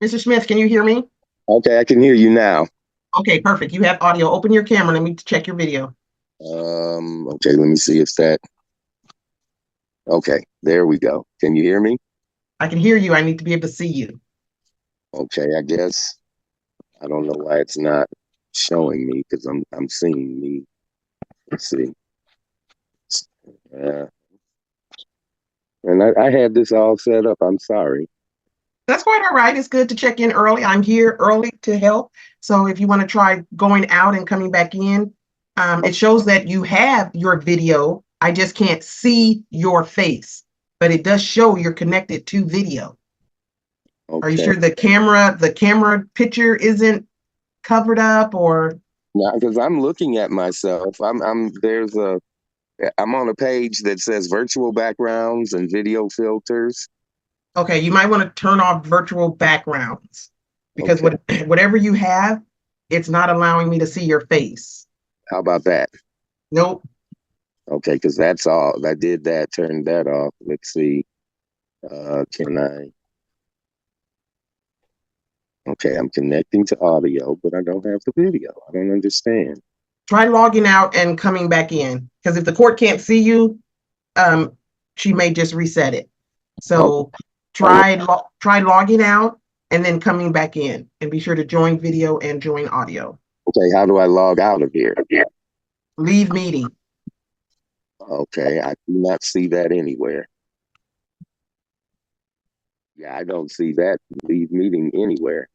Mr. Smith, can you hear me? Okay, I can hear you now. Okay, perfect. You have audio. Open your camera. Let me check your video. Okay, let me see if that. Okay, there we go. Can you hear me? I can hear you. I need to be able to see you. Okay, I guess I don't know why it's not showing me because I'm seeing me. Let's see. And I had this all set up. I'm sorry. That's quite all right. It's good to check in early. I'm here early to help. So if you want to try going out and coming back in, it shows that you have your video. I just can't see your face, but it does show you're connected to video. Okay. Are you sure the camera picture isn't covered up or? No, because I'm looking at myself. I'm on a page that says virtual backgrounds and video filters. Okay, you might want to turn off virtual backgrounds because Okay. whatever you have, it's not allowing me to see your face. How about that? Nope. Okay, because that's all. I did that, turned that off. Let's see. Can I? Okay, I'm connecting to audio, but I don't have the video. I don't understand. Try logging out and coming back in because if the court can't see you, she may just reset it. So try logging out and then coming back in, and be sure to join video and join audio. Okay, how do I log out of here? Leave meeting. Okay, I do not see that anywhere. Yeah, I don't see that leave meeting anywhere.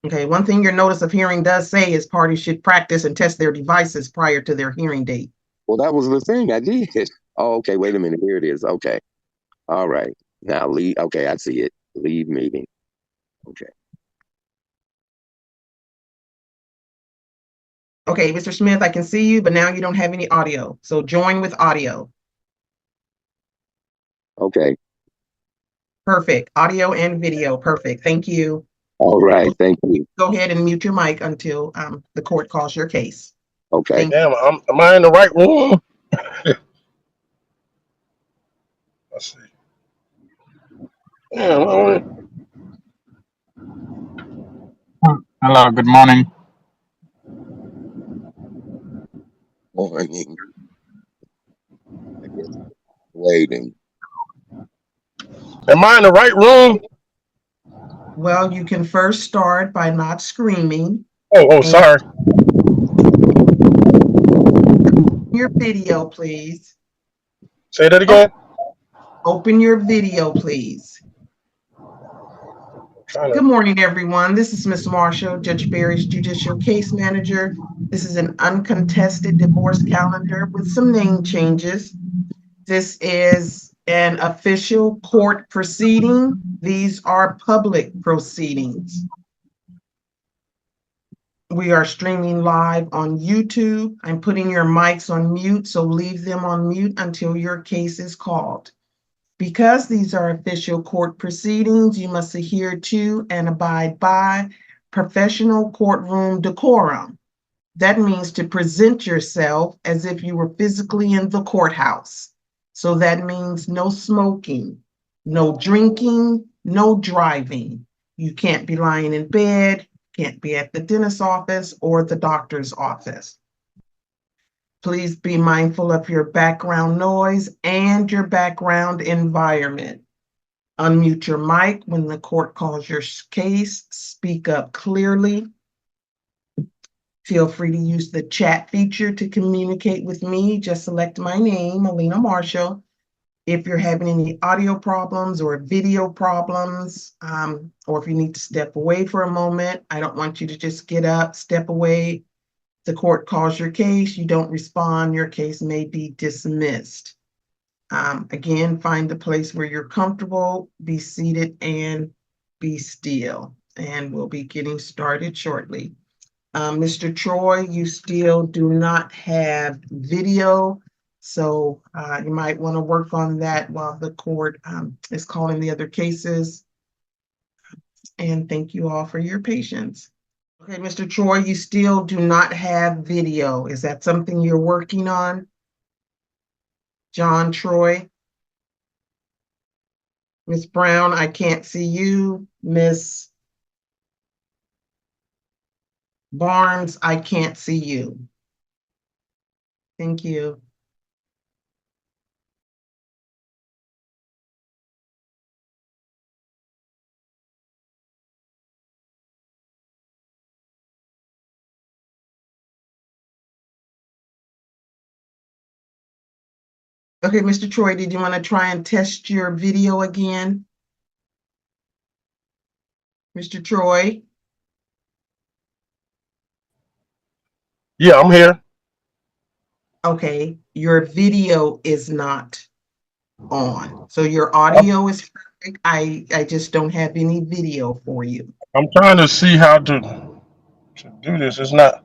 Okay, one thing your notice of hearing does say is parties should practice and test their devices prior to their hearing date. Well, that was the thing I did. Oh, okay, wait a minute. Here it is. Okay. All right. Now leave. Okay, I see it. Leave meeting. Okay. Okay, Mr. Smith, I can see you, but now you don't have any audio. So join with audio. Okay. Perfect. Audio and video. Perfect. Thank you. All right. Thank you. Go ahead and mute your mic until the court calls your case. Okay. Damn, am I in the right room? Let's see. Damn, Hello, good morning. Morning. I guess waiting. am I in the right room? Well, you can first start by not screaming. Oh, sorry. Your video, please. Say that again. Open your video, please. Good morning, everyone. This is Ms. Marshall, Judge Barrie's Judicial Case Manager. This is an uncontested divorce calendar with some name changes. This is an official court proceeding. These are public proceedings. We are streaming live on YouTube. I'm putting your mics on mute, so leave them on mute until your case is called. Because these are official court proceedings, you must adhere to and abide by professional courtroom decorum. That means to present yourself as if you were physically in the courthouse. So that means no smoking, no drinking, no driving. You can't be lying in bed, can't be at the dentist's office or the doctor's office. Please be mindful of your background noise and your background environment. Unmute your mic when the court calls your case. Speak up clearly. Feel free to use the chat feature to communicate with me. Just select my name, Alina Marshall. If you're having any audio problems or video problems, or if you need to step away for a moment, I don't want you to just get up, step away. The court calls your case, you don't respond, your case may be dismissed. Again, find a place where you're comfortable, be seated and be still. And we'll be getting started shortly. Mr. Troy, you still do not have video, so you might want to work on that while the court is calling the other cases. And thank you all for your patience. Okay, Mr. Troy, you still do not have video. Is that something you're working on? John Troy? Ms. Brown, I can't see you. Ms. Barnes, I can't see you. Thank you. Okay, Mr. Troy, did you want to try and test your video again? Mr. Troy? Yeah, I'm here. Okay, your video is not on. So your audio is perfect. I just don't have any video for you. I'm trying to see how to do this. It's not.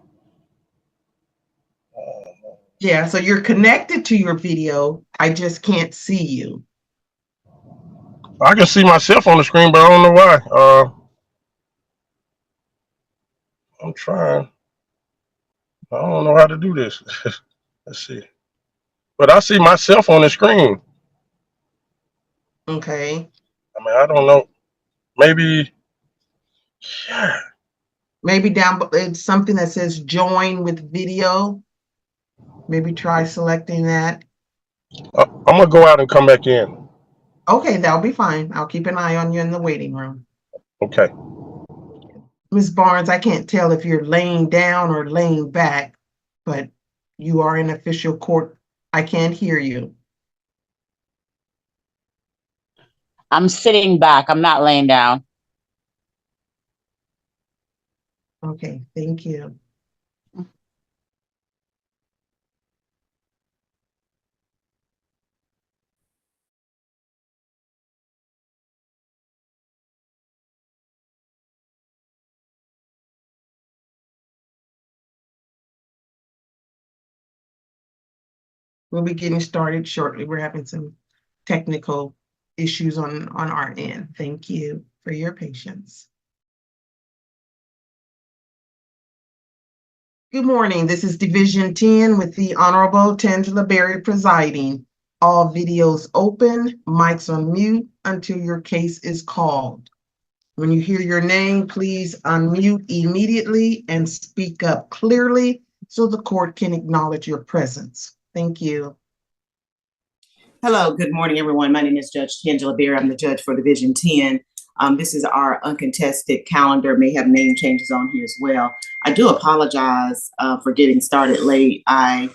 Yeah, so you're connected to your video. I just can't see you. I can see myself on the screen, but I don't know why. I'm trying. I don't know how to do this. Let's see. But I see myself on the screen. Okay. I mean, I don't know. Maybe. Yeah. Maybe down, it's something that says join with video. Maybe try selecting that. I'm gonna go out and come back in. Okay, that'll be fine. I'll keep an eye on you in the waiting room. Okay. Ms. Barnes, I can't tell if you're laying down or laying back, but you are in official court. I can't hear you. I'm sitting back. I'm not laying down. Okay, thank you. We'll be getting started shortly. We're having some technical issues on our end. Thank you for your patience. Good morning. This is Division 10 with the Honorable Tangela Barrie presiding. All videos open, mics on mute until your case is called. When you hear your name, please unmute immediately and speak up clearly so the court can acknowledge your presence. Thank you. Hello, good morning, everyone. My name is Judge Tangela Barrie. I'm the judge for Division 10. This is our uncontested calendar, may have name changes on here as well. I do apologize for getting started late. I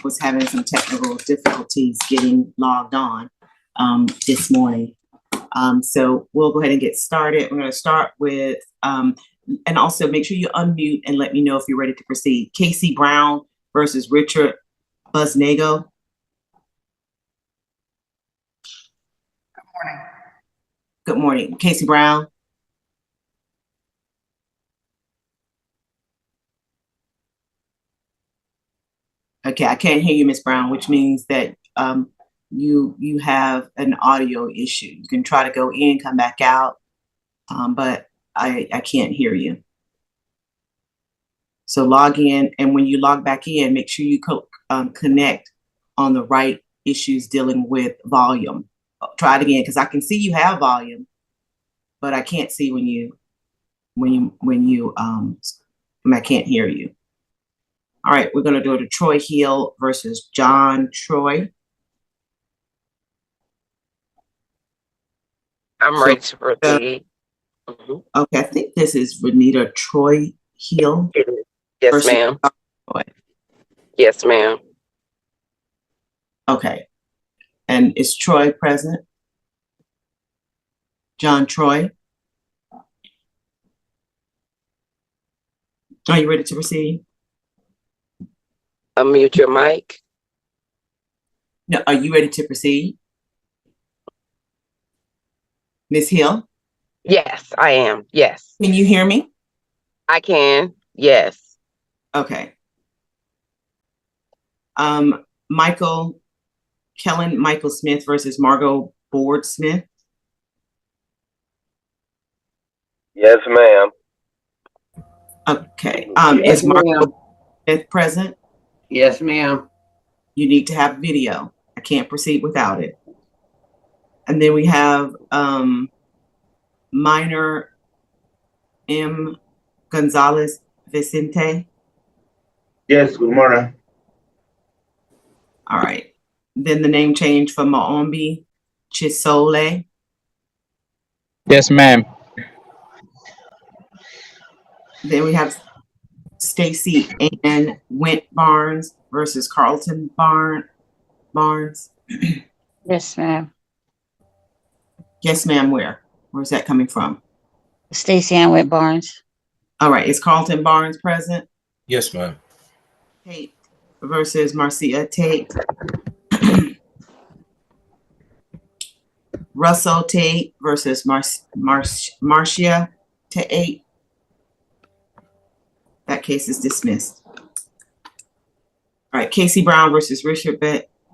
was having some technical difficulties getting logged on this morning. So we'll go ahead and get started. We're going to start with, and also make sure you unmute and let me know if you're ready to proceed. Casey Brown versus Richard Buznego. Good morning, Casey Brown. Okay, I can't hear you, Ms. Brown, which means that you have an audio issue. You can try to go in, come back out, but I can't hear you. So log in, and when you log back in, make sure you connect on the right issues dealing with volume. Try it again, because I can see you have volume, but I can't see I can't hear you. All right, we're going to go to Troy Hill versus John Troy. I'm ready to proceed. Okay, I think this is Renita Troy Hill. Yes, ma'am. Yes, ma'am. Okay. And is Troy present? John Troy? Are you ready to proceed? Unmute your mic. No, are you ready to proceed? Ms. Hill? Yes, I am. Yes. Can you hear me? I can. Yes. Okay. Michael Smith versus Margot Board Smith. Yes, ma'am. Okay. Yes, Is Margot ma'am. Smith present? Yes, ma'am. You need to have video. I can't proceed without it. And then we have Minor M. Gonzalez Vicente? Yes, good morning. All right. Then the name change for Maombi Chisole. Yes, ma'am. Then we have Stacy Ann Went Barnes versus Carlton Barnes. Yes, ma'am. Yes, ma'am. Where's that coming from? Stacy Ann Whit Barnes. All right. Is Carlton Barnes present? Yes, ma'am. Tate versus Marcia Tate. Russell Tate versus Marcia Tate. That case is dismissed. All right, Casey Brown versus Richard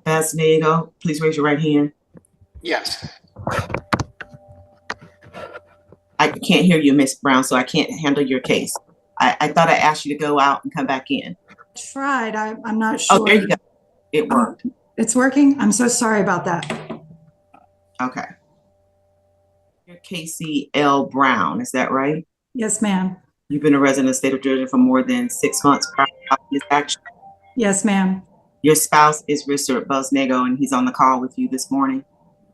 Buznego. Please raise your right hand. Yes. I can't hear you, Miss Brown, so I can't handle your case. I thought I asked you to go out and come back in. Tried. I'm not sure. Oh, there you go. It worked. It's working? I'm so sorry about that. Okay. You're Casey L. Brown, is that right? Yes, ma'am. You've been a resident of the state of Georgia for more than 6 months prior to this action. Yes, ma'am. Your spouse is Mr. Buznego, and he's on the call with you this morning.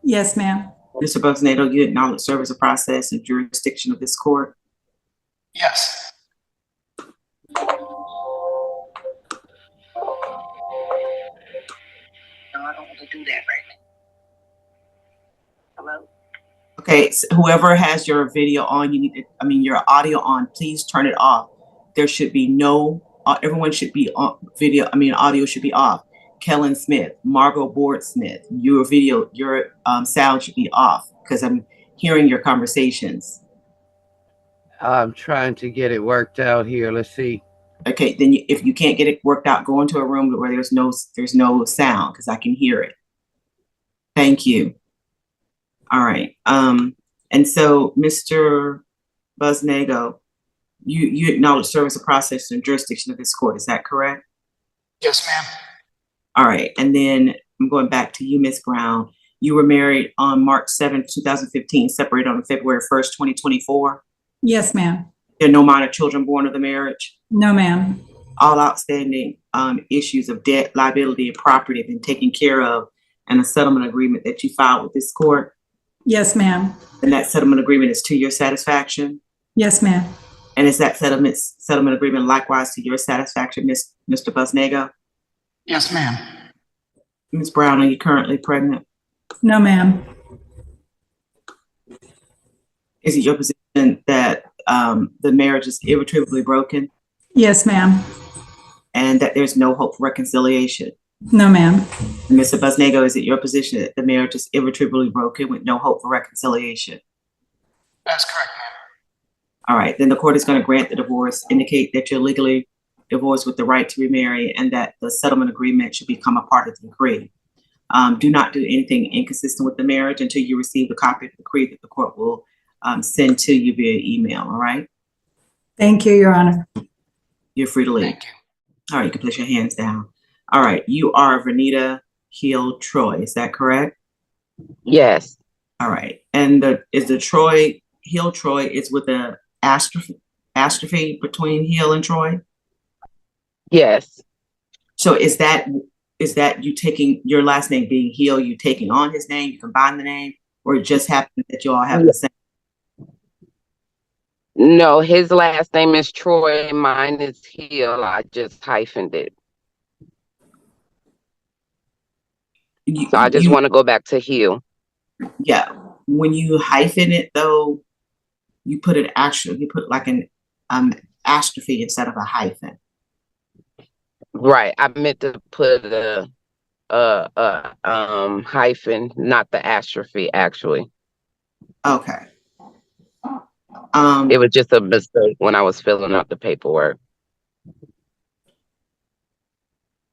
Yes, ma'am. Mr. Buznego, you acknowledge service of process and jurisdiction of this court? Yes. No, I don't want to do that right now. Hello? Okay, so whoever has your video on, your audio on, please turn it off. There should be no, everyone should be on audio should be off. Kellen Smith, Margot Board Smith, your sound should be off because I'm hearing your conversations. I'm trying to get it worked out here. Let's see. Okay, then if you can't get it worked out, go into a room where there's no sound because I can hear it. Thank you. All right. And so, Mr. Buznego, you acknowledge service of process and jurisdiction of this court. Is that correct? Yes, ma'am. All right. And then I'm going back to you, Ms. Brown. You were married on March 7th, 2015, separated on February 1st, 2024. Yes, ma'am. There are no minor children born of the marriage. No, ma'am. All outstanding issues of debt, liability, and property have been taken care of, and a settlement agreement that you filed with this court. Yes, ma'am. And that settlement agreement is to your satisfaction? Yes, ma'am. And is that settlement agreement likewise to your satisfaction, Mr. Buznego? Yes, ma'am. Ms. Brown, are you currently pregnant? No, ma'am. Is it your position that the marriage is irretrievably broken Yes, ma'am. and that there's no hope for reconciliation? No, ma'am. Mr. Buznego, is it your position that the marriage is irretrievably broken with no hope for reconciliation? That's correct, ma'am. All right, then the court is going to grant the divorce, indicate that you're legally divorced with the right to remarry, and that the settlement agreement should become a part of the decree. Do not do anything inconsistent with the marriage until you receive the copy of the decree that the court will send to you via email, all right? Thank you, Your Honor. You're free to leave. Thank you. All right, you can place your hands down. All right, you are Vernita Hill Troy, is that correct? Yes. All right, and is the Troy, Hill Troy is with a apostrophe between Hill and Troy? Yes. So is that you taking your last name being Hill, you taking on his name, you combine the name, or it just happened that you all have the same? No, his last name is Troy. Mine is Hill. I just hyphened it. So I just want to go back to Hill. Yeah. When you hyphen it though, you put like an apostrophe instead of a hyphen. Right. I meant to put a hyphen, not the apostrophe, actually. Okay. It was just a mistake when I was filling out the paperwork.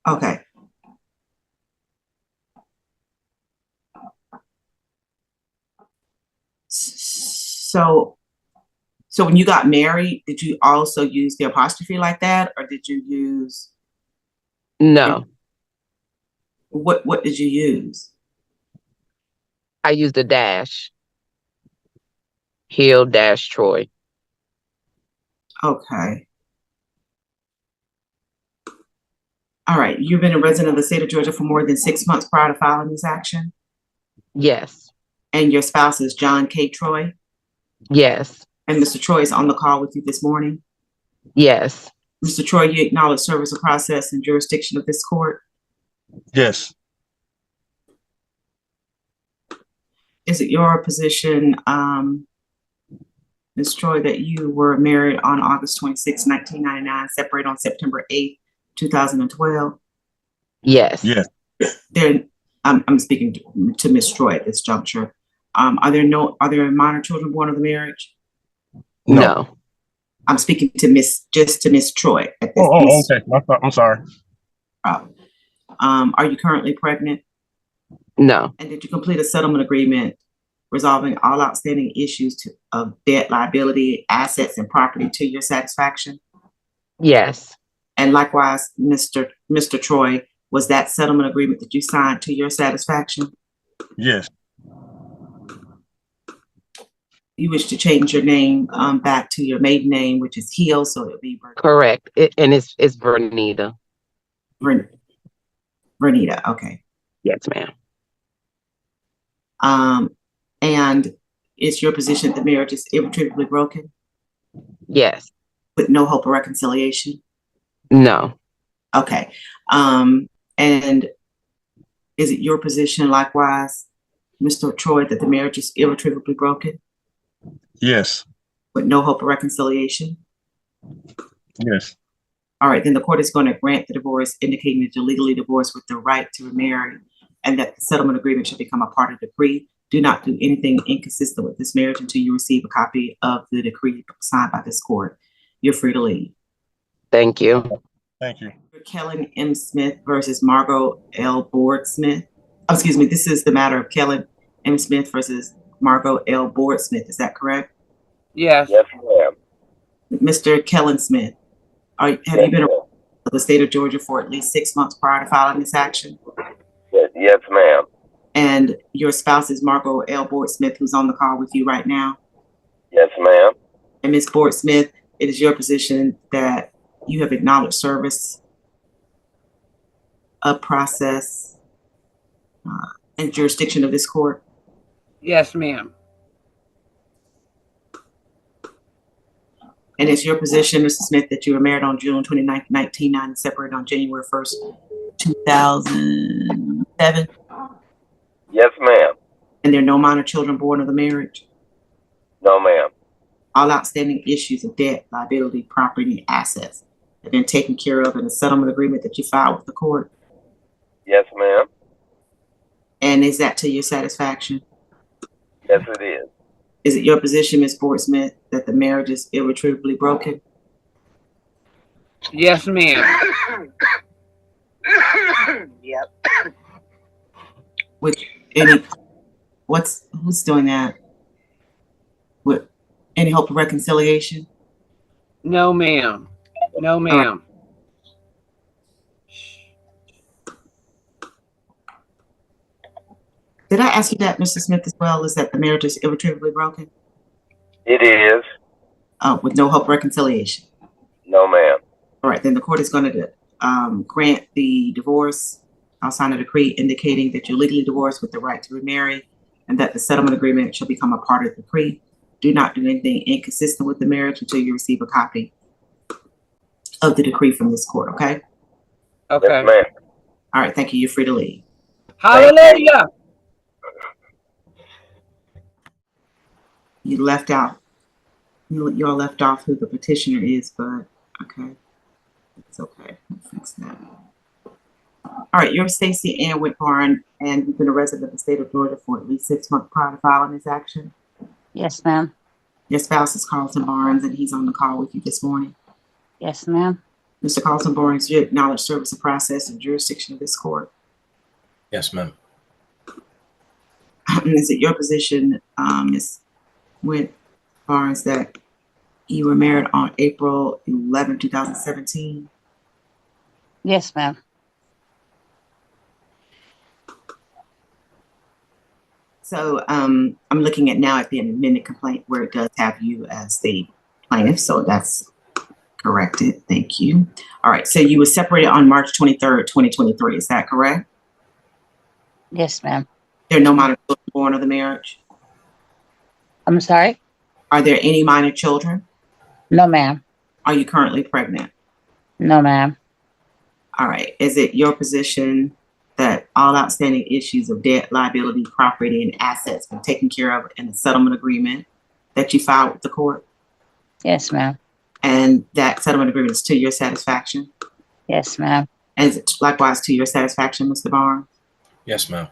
Okay. So when you got married, did you also use the apostrophe like that, or did you use? No. What did you use? I used a dash. Hill dash Troy. Okay. All right, you've been a resident of the state of Georgia for more than 6 months prior to filing this action, Yes. and your spouse is John K. Troy, Yes. and Mr. Troy is on the call with you this morning. Yes. Mr. Troy, you acknowledge service of process and jurisdiction of this court. Yes. Is it your position, Ms. Troy, that you were married on August 26, 1999, separated on September 8th, 2012? Yes. Yes. Then I'm speaking to Ms. Troy at this juncture. Are there minor children born of the marriage? No. I'm speaking to Miss Troy at this. Okay. I'm sorry. Are you currently pregnant? No. And did you complete a settlement agreement resolving all outstanding issues of debt, liability, assets, and property to your satisfaction? Yes. And likewise, Mr. Troy, was that settlement agreement that you signed to your satisfaction? Yes. You wish to change your name back to your maiden name, which is Heel, so it'll be Correct. And it's Vernita. Vernita, okay. Yes, ma'am. And it's your position that the marriage is irretrievably broken? Yes. With no hope of reconciliation? No. Okay. And is it your position likewise, Mr. Troy, that the marriage is irretrievably broken? Yes. With no hope of reconciliation? Yes. All right, then the court is going to grant the divorce, indicating that you're legally divorced with the right to remarry, and that the settlement agreement should become a part of the decree. Do not do anything inconsistent with this marriage until you receive a copy of the decree signed by this court. You're free to leave. Thank you. Thank you. Kellen M. Smith versus Margot L. Board Smith. Oh, excuse me, this is the matter of Kellen M. Smith versus Margot L. Board Smith. Is that correct? Yes. Yes, ma'am. Mr. Kellen Smith, have you been of the state of Georgia for at least 6 months prior to filing this action? Yes, ma'am. And your spouse is Margot L. Board Smith, who's on the call with you right now? Yes, ma'am. And Ms. Board Smith, it is your position that you have acknowledged service of process and jurisdiction of this court? Yes, ma'am. And it's your position, Mr. Smith, that you were married on June 29th, 1990, and separated on January 1st, 2007? Yes, ma'am. And there are no minor children born of the marriage? No, ma'am. All outstanding issues of debt, liability, property, and assets have been taken care of in a settlement agreement that you filed with the court? Yes, ma'am. And is that to your satisfaction? Yes, it is. Is it your position, Ms. Board Smith, that the marriage is irretrievably broken? Yes, ma'am. Yep. With who's doing that? With any hope of reconciliation? No, ma'am. No, ma'am. Did I ask you that, Mr. Smith, as well? Is that the marriage is irretrievably broken? It is. With no hope of reconciliation? No, ma'am. All right, then the court is going to grant the divorce. I'll sign a decree indicating that you're legally divorced with the right to remarry, and that the settlement agreement shall become a part of the decree. Do not do anything inconsistent with the marriage until you receive a copy of the decree from this court, okay? Okay. Yes, ma'am. All right, thank you. You're free to leave. Hallelujah. You left out, you all left off who the petitioner is, but okay. It's okay. We'll fix that. All right, you're Stacey Ann Whitbarn, and you've been a resident of the state of Georgia for at least 6 months prior to filing this action. Yes, ma'am. Your spouse is Carlton Barnes, and he's on the call with you this morning. Yes, ma'am. Mr. Carlton Barnes, you acknowledge service of process and jurisdiction of this court. Yes, ma'am. Is it your position, Ms. Barnes, that you were married on April 11, 2017? Yes, ma'am. So I'm looking at now at the amended complaint where it does have you as the plaintiff, so that's Corrected. Thank you. All right. So you were separated on March 23rd, 2023. Is that correct? Yes, ma'am. There are no minor children born of the marriage? I'm sorry? Are there any minor children? No, ma'am. Are you currently pregnant? No, ma'am. All right. Is it your position that all outstanding issues of debt, liability, property, and assets been taken care of in the settlement agreement that you filed with the court? Yes, ma'am. And that settlement agreement is to your satisfaction? Yes, ma'am. And is it likewise to your satisfaction, Mr. Barnes? Yes, ma'am.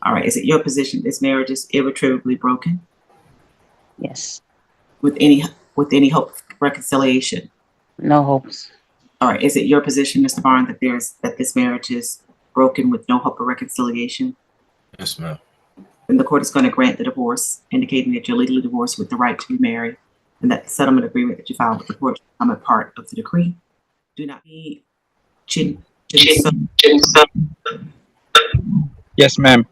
All right. Is it your position this marriage is irretrievably broken? Yes. With any hope of reconciliation? No hopes. All right. Is it your position, Mr. Barnes, that this marriage is broken with no hope of reconciliation? Yes, ma'am. Then the court is going to grant the divorce, indicating that you're legally divorced with the right to be married, and that the settlement agreement that you filed with the court should become a part of the decree. Do not be Yes, ma'am.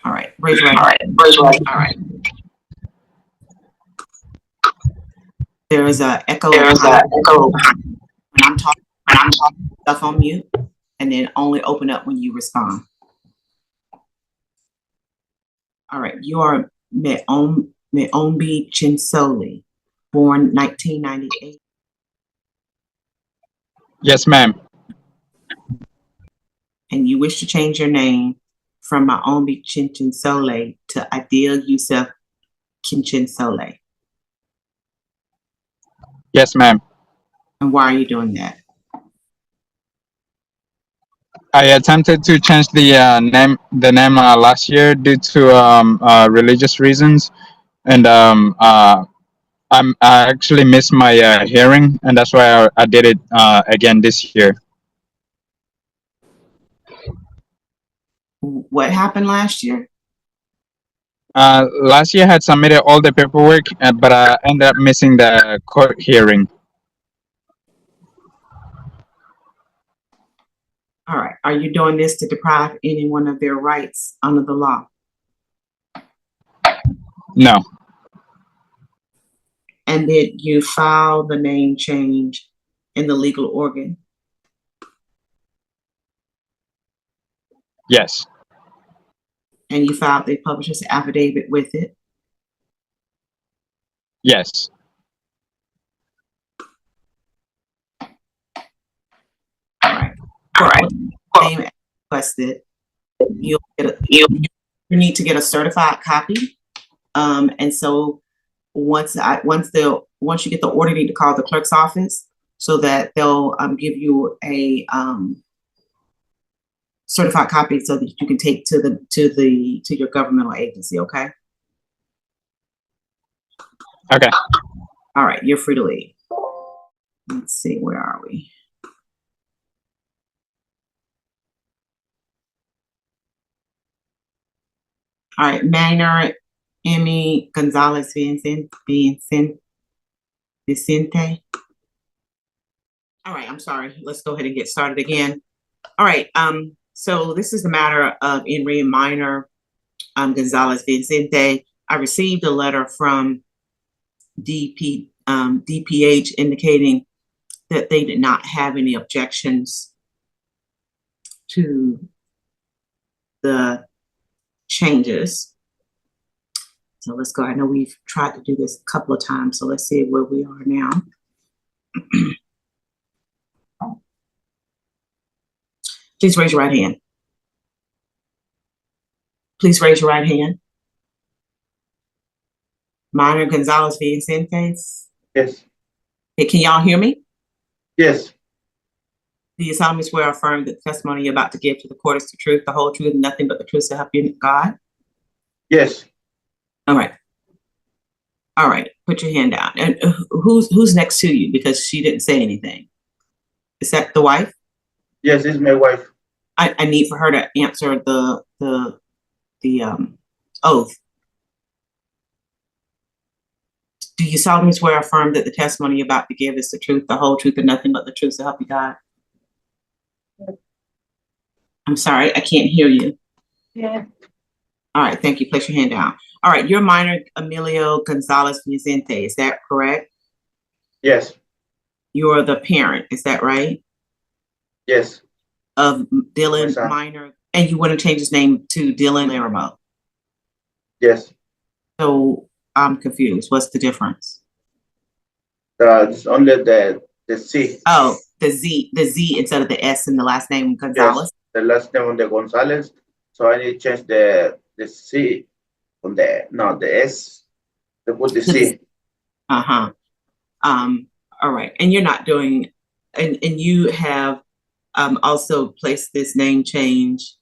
All right. Raise your right hand. All right. There is an echo. When I'm talking, stuff on mute, and then only open up when you respond. All right. You are Meombi Chinsoli, born 1998. Yes, ma'am. And you wish to change your name from Meombi Chinsole to Adil Yusuf Kinchinsole. Yes, ma'am. And why are you doing that? I attempted to change the name last year due to religious reasons, and I actually missed my hearing, and that's why I did it again this year. What happened last year? Last year I had submitted all the paperwork, but I ended up missing the court hearing. All right. Are you doing this to deprive anyone of their rights under the law? No. And did you file the name change in the legal organ? Yes. And you filed the publisher's affidavit with it? Yes. All right. Name requested. You need to get a certified copy. And so once you get the order, you need to call the clerk's office so that they'll give you a certified copy so that you can take to your governmental agency. Okay. Okay. All right. You're free to leave. Let's see. Where are we? All right. Minor Emmy Gonzalez Vicente. All right. I'm sorry. Let's go ahead and get started again. All right. So this is the matter of Enri Minor Gonzalez Vicente. I received a letter from DPH indicating that they did not have any objections to the changes. So let's go. I know we've tried to do this a couple of times, so let's see where we are now. Please raise your right hand. Please raise your right hand. Minor Gonzalez Vicente. Yes. Hey, can y'all hear me? Yes. Do you solemnly swear or affirm that the testimony you're about to give to the court is the truth, the whole truth, and nothing but the truth to help you, God? Yes. All right. All right. Put your hand down. And who's next to you? Because she didn't say anything. Is that the wife? Yes, it's my wife. I need for her to answer the oath. Do you solemnly swear or affirm that the testimony you're about to give is the truth, the whole truth, and nothing but the truth to help you, God? I'm sorry, I can't hear you. Yeah. All right, thank you. Place your hand down. All right, you're Minor Emilio Gonzalez Vicente, is that correct? Yes. You're the parent, is that right? Yes. Of Dylan Yes, sir. Minor, and you want to change his name to Dylan Larimer. Yes. So I'm confused. What's the difference? It's only the C. Oh, the Z instead of the S in the last name Gonzalez. Yes, the last name on the Gonzalez. So I need to change the C on the S. To put the C. Uh-huh. All right. And you're not doing, and you have also placed this name change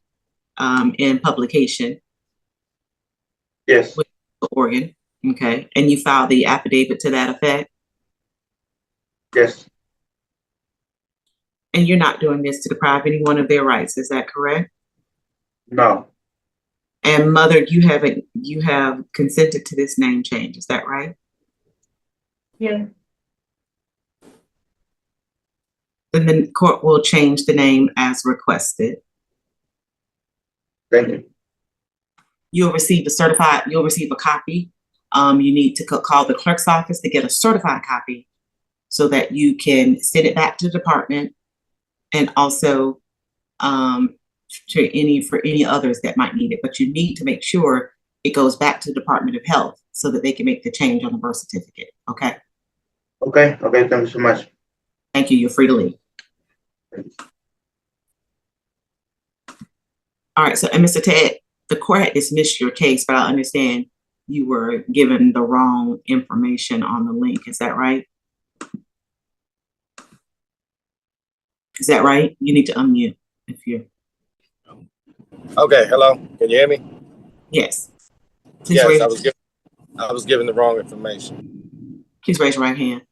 in publication. Yes. With Oregon. Okay. And you filed the affidavit to that effect? Yes. And you're not doing this to deprive anyone of their rights, is that correct? No. And mother, you have consented to this name change, is that right? Yeah. Then the court will change the name as requested. Thank you. You'll receive a copy. You need to call the clerk's office to get a certified copy so that you can send it back to the department, and also for any others that might need it. But you need to make sure it goes back to the Department of Health so that they can make the change on the birth certificate. Okay. Okay. Okay. Thank you so much. Thank you. You're free to leave. All right. So, and Mr. Tate, the court had dismissed your case, but I understand you were given the wrong information on the link. Is that right? Is that right? You need to unmute if you're. Okay, hello. Can you hear me? Yes. Please Yes, I was given the wrong information. Please raise your right hand.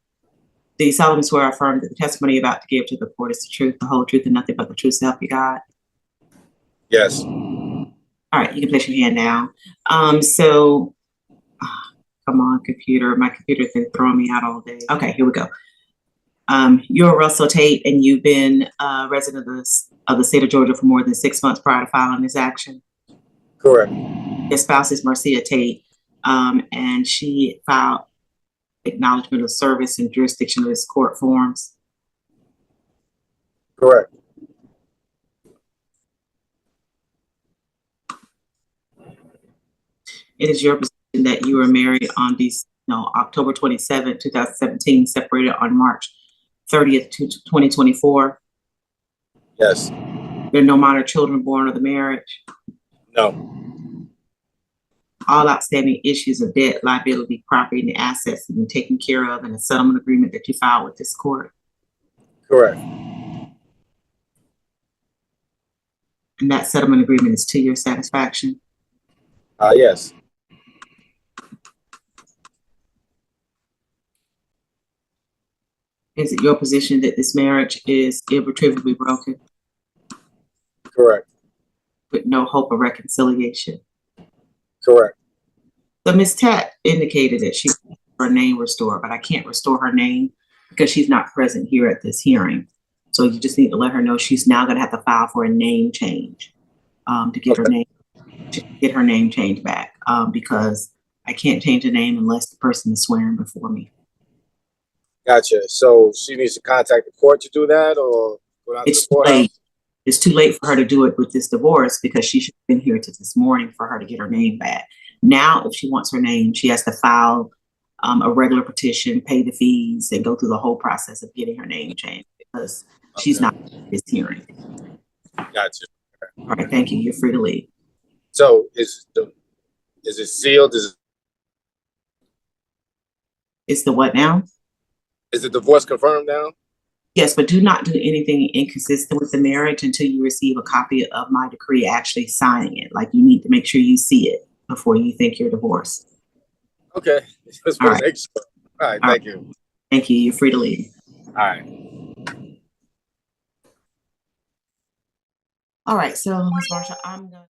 Do you solemnly swear or affirm that the testimony you're about to give to the court is the truth, the whole truth, and nothing but the truth, so help you God? Yes. All right, you can place your hand down. Come on, computer. My computer's been throwing me out all day. Okay, here we go. You're Russell Tate, and you've been a resident of the state of Georgia for more than 6 months prior to filing this action? Correct. Your spouse is Marcia Tate, and she filed acknowledgement of service and jurisdiction of this court forms? Correct. It is your position that you were married on October 27, 2017, separated on March 30th, 2024? Yes. There are no minor children born of the marriage? No. All outstanding issues of debt, liability, property, and assets have been taken care of in a settlement agreement that you filed with this court? Correct. And that settlement agreement is to your satisfaction? Yes. Is it your position that this marriage is irretrievably broken? Correct. With no hope of reconciliation? Correct. So Ms. Tate indicated that she wants her name restored, but I can't restore her name because she's not present here at this hearing. So you just need to let her know she's now going to have to file for a name change to get her name changed back because I can't change a name unless the person is swearing before me. Gotcha. So she needs to contact the court to do that, or go out to the courthouse? Late. It's too late for her to do it with this divorce because she should have been here till this morning for her to get her name back. Now, if she wants her name, she has to file a regular petition, pay the fees, and go through the whole process of getting her name changed because she's not in this hearing. Gotcha. All right, thank you. You're free to leave. So is it sealed? Is the what now? Is the divorce confirmed now? Yes, but do not do anything inconsistent with the marriage until you receive a copy of my decree actually signing it. Like, you need to make sure you see it before you think you're divorced. Okay. Just All right. make sure. All right. Thank you. Thank you. You're free to leave. All right. All right. So, Ms. Marsha, I'm going to